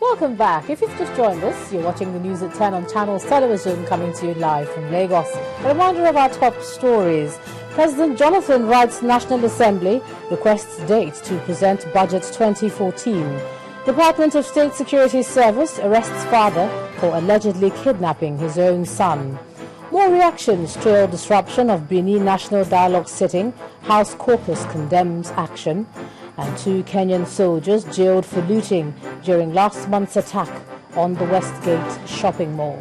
Welcome back. If you've just joined us, you're watching the news at 10 on Channels Television, coming to you live from Lagos. A reminder of our top stories. President Jonathan Wright's National Assembly requests date to present Budget 2014. Department of State Security Service arrests father for allegedly kidnapping his own son. More reactions trail disruption of Benin National Dialogue sitting. House caucus condemns action. And 2 Kenyan soldiers jailed for looting during last month's attack on the Westgate shopping mall.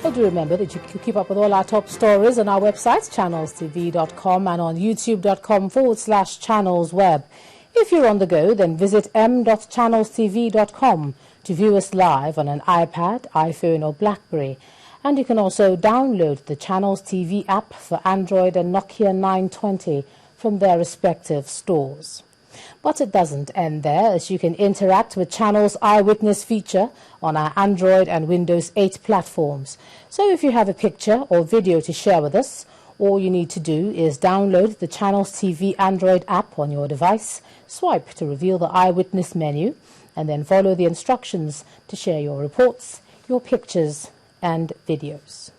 Well, do remember that you can keep up with all our top stories on our websites, channelstv.com, and on youtube.com/channelsweb. If you're on the go, then visit m.channelstv.com to view us live on an iPad, iPhone or BlackBerry. And you can also download the Channels TV app for Android and Nokia 920 from their respective stores. But it doesn't end there, as you can interact with Channels Eyewitness feature on our Android and Windows 8 platforms. So if you have a picture or video to share with us, all you need to do is download the Channels TV Android app on your device, swipe to reveal the Eyewitness menu, and then follow the instructions to share your reports, your pictures, and videos.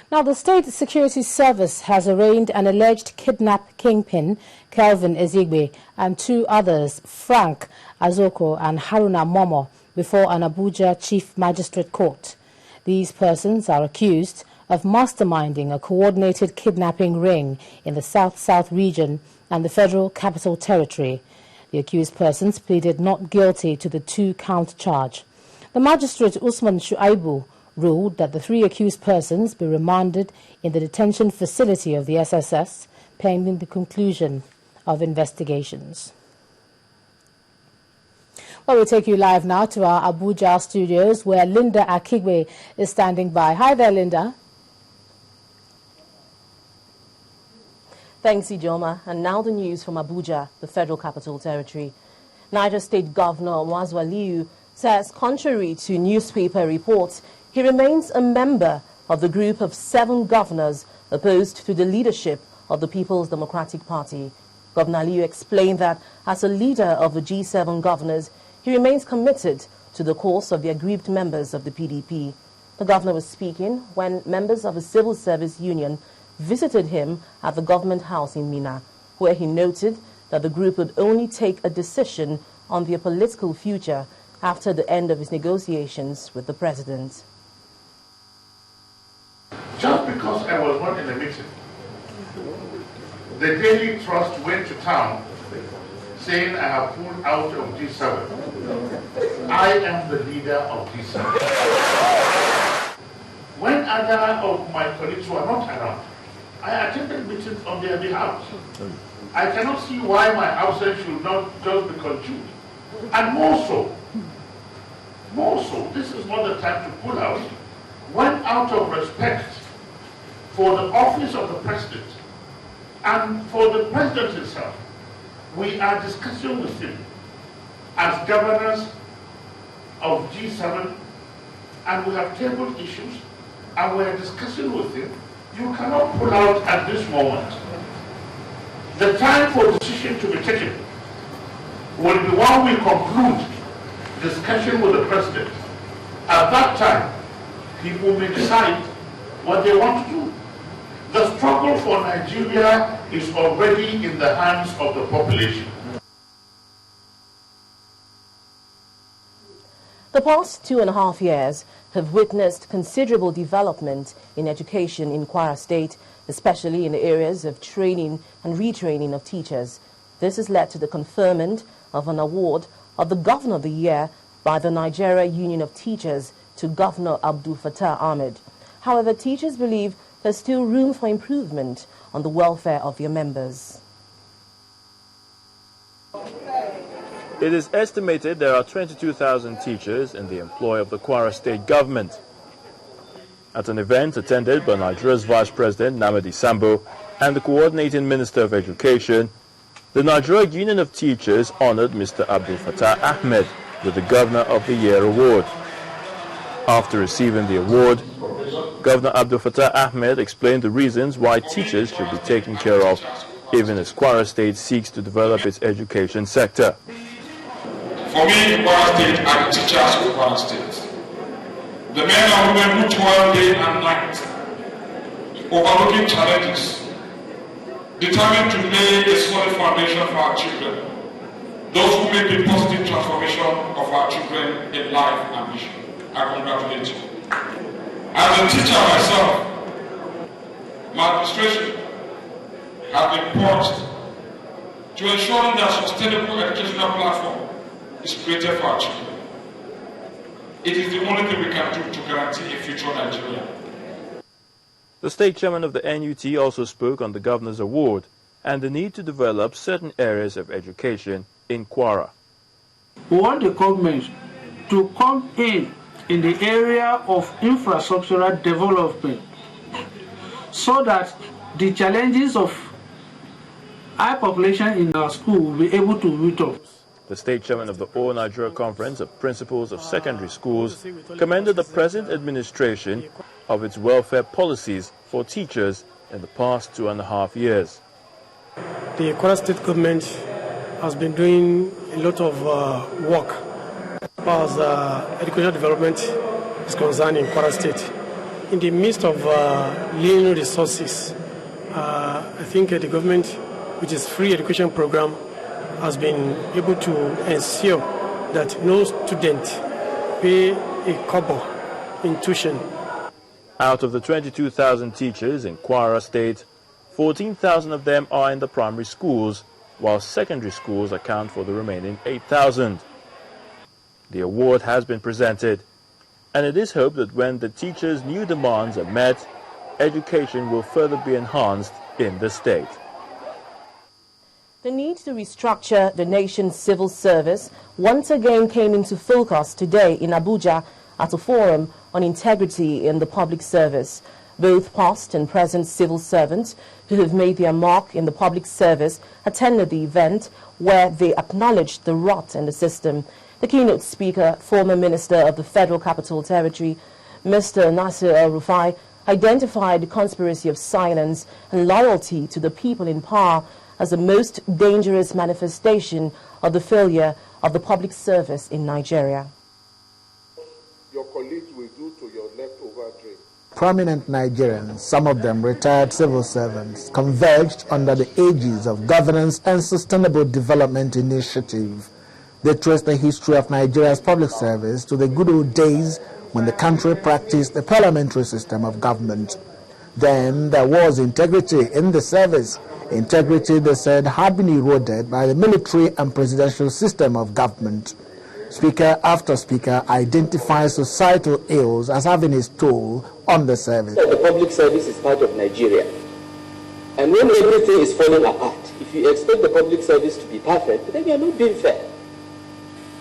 Now, the State Security Service has arraigned an alleged kidnap kingpin, Kelvin Ezigbe, and 2 others, Frank Azoko and Haruna Momo, before an Abuja Chief Magistrate Court. These persons are accused of masterminding a coordinated kidnapping ring in the South-South region and the Federal Capital Territory. The accused persons pleaded not guilty to the 2-count charge. The magistrate Usman Shuaibu ruled that the 3 accused persons be remanded in the detention facility of the SSS pending the conclusion of investigations. Well, we'll take you live now to our Abuja studios, where Linda Akigwe is standing by. Hi there, Linda. Thanks, Ijoma. And now the news from Abuja, the Federal Capital Territory. Niger State Governor Wazwaliu says, contrary to newspaper reports, he remains a member of the group of 7 governors opposed to the leadership of the People's Democratic Party. Governor Liu explained that as a leader of the G7 governors, he remains committed to the cause of the aggrieved members of the PDP. The governor was speaking when members of a civil service union visited him at the government house in Mina, where he noted that the group would only take a decision on their political future after the end of his negotiations with the president. Just because I was not in a meeting, the Daily Trust went to town saying I have pulled out of G7. I am the leader of G7. When other of my colleagues were not around, I attended meetings on their behalf. I cannot see why my absence should not just be continued. And more so, this is not the time to pull out, when out of respect for the office of the president and for the president himself, we are discussing with him as governors of G7, and we have tabled issues, and we are discussing with him. You cannot pull out at this moment. The time for decision to be taken will be when we conclude discussion with the president. At that time, people may decide what they want to do. The struggle for Nigeria is already in the hands of the population. The past 2.5 years have witnessed considerable development in education in Kwara State, especially in the areas of training and retraining of teachers. This has led to the conferment of an award of the Governor of the Year by the Nigeria Union of Teachers to Governor Abdul Fattah Ahmed. However, teachers believe there's still room for improvement on the welfare of their members. It is estimated there are 22,000 teachers in the employ of the Kwara State government. At an event attended by Nigeria's Vice President Namadi Sambo and the Coordinating Minister of Education, the Nigeria Union of Teachers honored Mr. Abdul Fattah Ahmed with the Governor of the Year award. After receiving the award, Governor Abdul Fattah Ahmed explained the reasons why teachers should be taken care of, even as Kwara State seeks to develop its education sector. For me, Kwara State are the teachers of Kwara State. The men and women who toil day and night, overlooking challenges, determined to lay a solid foundation for our children. Those who make the positive transformation of our children in life and mission. I congratulate you. As a teacher myself, my administration has been poised to ensuring that sustainable educational platform is created for our children. It is the only thing we can do to guarantee a future Nigeria. The state chairman of the NUT also spoke on the governor's award and the need to develop certain areas of education in Kwara. We want the government to come in the area of infrastructural development so that the challenges of high population in our school will be able to meet up. The state chairman of the All Nigeria Conference of Principals of Secondary Schools commended the present administration of its welfare policies for teachers in the past 2.5 years. The Kwara State government has been doing a lot of work as educational development is concerned in Kwara State. In the midst of lean resources, I think the government, which is free education program, has been able to ensure that no student pay a kobo in tuition. Out of the 22,000 teachers in Kwara State, 14,000 of them are in the primary schools, while secondary schools account for the remaining 8,000. The award has been presented, and it is hoped that when the teachers' new demands are met, education will further be enhanced in the state. The need to restructure the nation's civil service once again came into focus today in Abuja at a forum on integrity in the public service. Both past and present civil servants who have made their mark in the public service attended the event where they acknowledged the rot in the system. The keynote speaker, former Minister of the Federal Capital Territory, Mr. Nasir El-Rufai, identified the conspiracy of silence and loyalty to the people in power as the most dangerous manifestation of the failure of the public service in Nigeria. Your colleagues will do to your leftover drink. Prominent Nigerians, some of them retired civil servants, converged under the aegis of Governance and Sustainable Development Initiative. They traced the history of Nigeria's public service to the good old days when the country practiced the parliamentary system of government. Then there was integrity in the service. Integrity, they said, had been eroded by the military and presidential system of government. Speaker after speaker identifies societal ills as having its toll on the service. The public service is part of Nigeria. And when everything is falling apart, if you expect the public service to be perfect, then you are not being fair.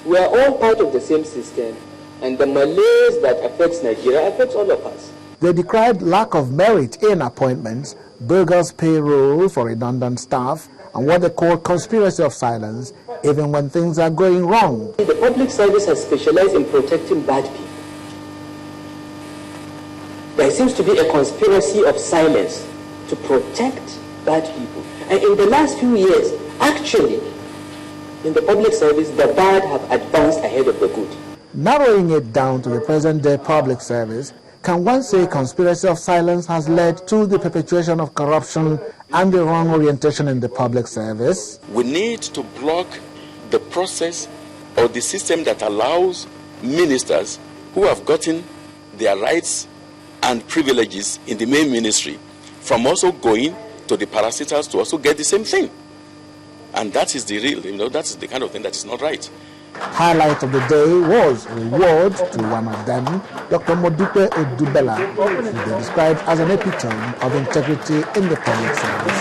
We are all part of the same system, and the malaise that affects Nigeria affects all of us. They decried lack of merit in appointments, bogus payroll for redundant staff, and what they call conspiracy of silence, even when things are going wrong. The public service has specialized in protecting bad people. There seems to be a conspiracy of silence to protect bad people. And in the last few years, actually, in the public service, the bad have advanced ahead of the good. Narrowing it down to the present-day public service, can one say conspiracy of silence has led to the perpetuation of corruption and the wrong orientation in the public service? We need to block the process or the system that allows ministers who have gotten their rights and privileges in the main ministry from also going to the parastatals to also get the same thing. And that is the real, that is the kind of thing that is not right. Highlight of the day was reward to one of them, Dr. Modupe Odubela, who they described as an epitome of integrity in the public service.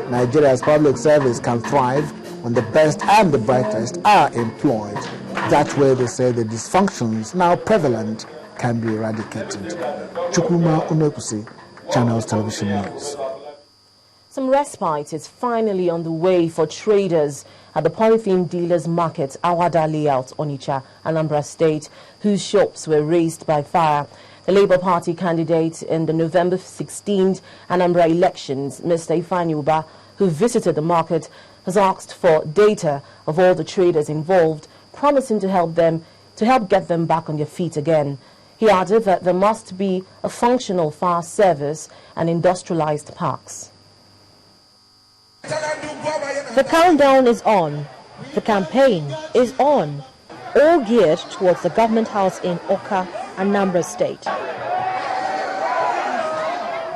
Nigeria's public service can thrive when the best and the brightest are employed. That way, they say, the dysfunctions now prevalent can be eradicated. Chukwuma Umekusi, Channels Television News. Some respite is finally on the way for traders at the polythene dealers market Awada layout, Onitsha, Anambra State, whose shops were razed by fire. The Labour Party candidate in the November 16th Anambra elections, Mr. Ifeanyi Uba, who visited the market, has asked for data of all the traders involved, promising to help get them back on their feet again. He added that there must be a functional fast service and industrialized parks. The countdown is on. The campaign is on. All geared towards the government house in Oka, Anambra State.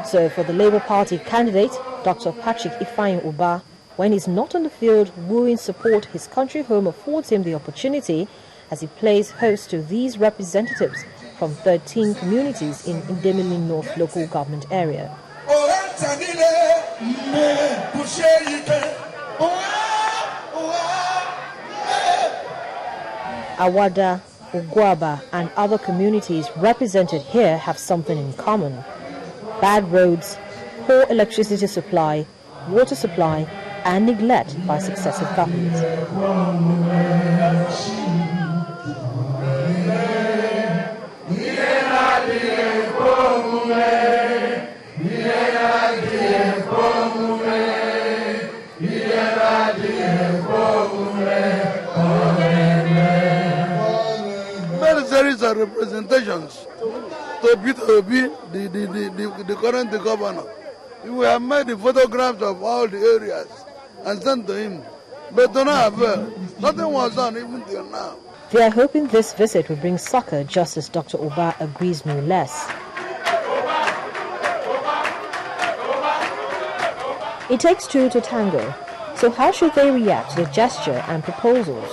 So for the Labour Party candidate, Dr. Patrick Ifeanyi Uba, when he's not on the field wooing support, his country home affords him the opportunity as he plays host to these representatives from 13 communities in Idemili North local government area. Awada, Ugwaba and other communities represented here have something in common. Bad roads, poor electricity supply, water supply and neglect by successive governments. Many series of representations to be the current governor. We have made the photographs of all the areas and sent to him. But to no avail. Nothing was done even till now. They are hoping this visit will bring succor, just as Dr. Uba agrees no less. It takes two to tango. So how should they react to the gesture and proposals?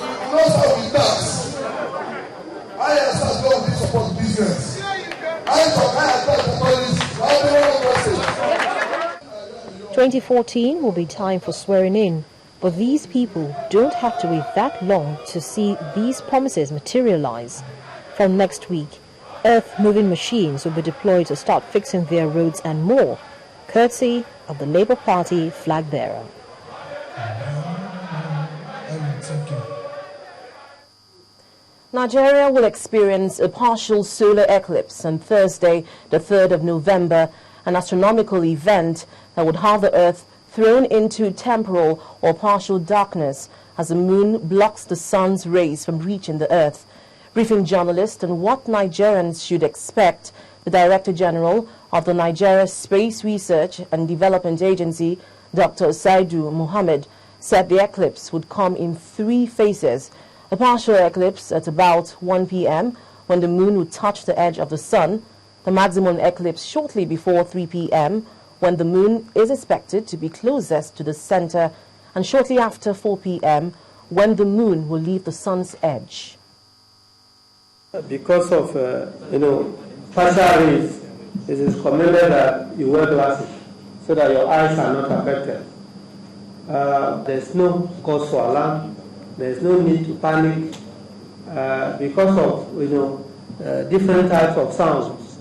2014 will be time for swearing in, but these people don't have to wait that long to see these promises materialize. From next week, earth-moving machines will be deployed to start fixing their roads and more, courtesy of the Labour Party flag bearer. Nigeria will experience a partial solar eclipse on Thursday, the 3rd of November, an astronomical event that would have the Earth thrown into temporal or partial darkness as the moon blocks the sun's rays from reaching the Earth. Briefing journalists on what Nigerians should expect, the Director General of the Nigeria Space Research and Development Agency, Dr. Saidu Mohammed, said the eclipse would come in 3 phases. A partial eclipse at about 1 p.m. when the moon would touch the edge of the sun, the maximum eclipse shortly before 3 p.m. when the moon is expected to be closest to the center, and shortly after 4 p.m. when the moon will leave the sun's edge. Because of, partial rays, it is recommended that you wear glasses so that your eyes are not affected. There's no cause for alarm. There's no need to panic because of, different types of sounds.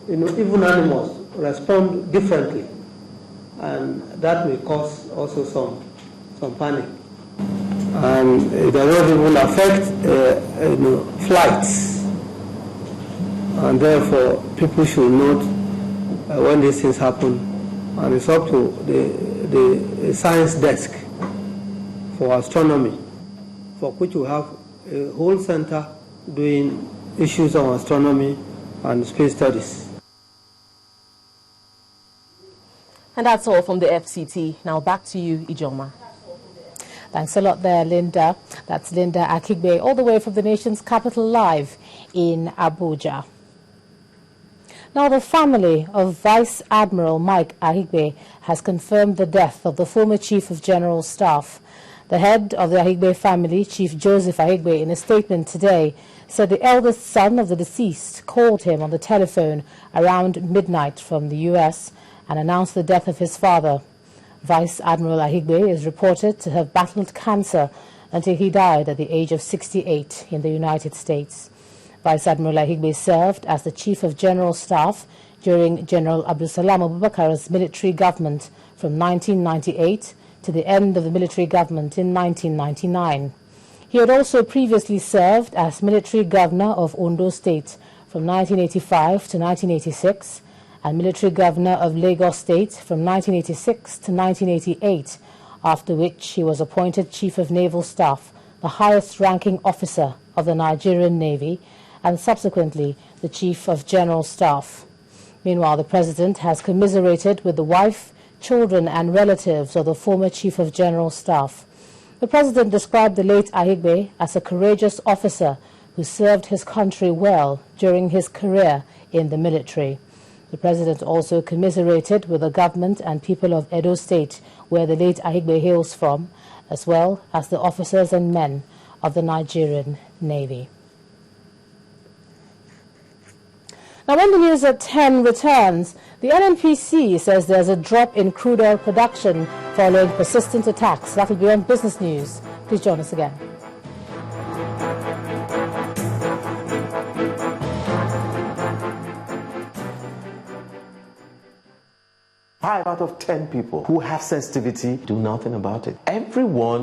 Even animals respond differently, and that may cause also some panic. And it does not even affect flights, and therefore people should note when these things happen, and it's up to the science desk for astronomy, for which we have a whole center doing issues on astronomy and space studies. And that's all from the FCT. Now back to you, Ijoma. Thanks a lot there, Linda. That's Linda Akigbe, all the way from the nation's capital, live in Abuja. Now, the family of Vice Admiral Mike Akigbe has confirmed the death of the former Chief of General Staff. The head of the Akigbe family, Chief Joseph Akigbe, in a statement today, said the eldest son of the deceased called him on the telephone around midnight from the U.S. and announced the death of his father. Vice Admiral Akigbe is reported to have battled cancer until he died at the age of 68 in the United States. Vice Admiral Akigbe served as the Chief of General Staff during General Abdulsalam Abubakar's military government from 1998 to to the end of the military government in 1999. He had also previously served as military governor of Ondo State from 1985 to 1986 and military governor of Lagos State from 1986 to 1988, after which he was appointed Chief of Naval Staff, the highest-ranking officer of the Nigerian Navy, and subsequently the Chief of General Staff. Meanwhile, the President has commiserated with the wife, children and relatives of the former Chief of General Staff. The President described the late Ahigbe as a courageous officer who served his country well during his career in the military. The President also commiserated with the government and people of Edo State, where the late Ahigbe hails from, as well as the officers and men of the Nigerian Navy. Now, when the news at 10 returns, the NNPC says there's a drop in crude oil production following persistent attacks. That will be on Business News. Please join us again. Five out of 10 people who have sensitivity do nothing about it. Everyone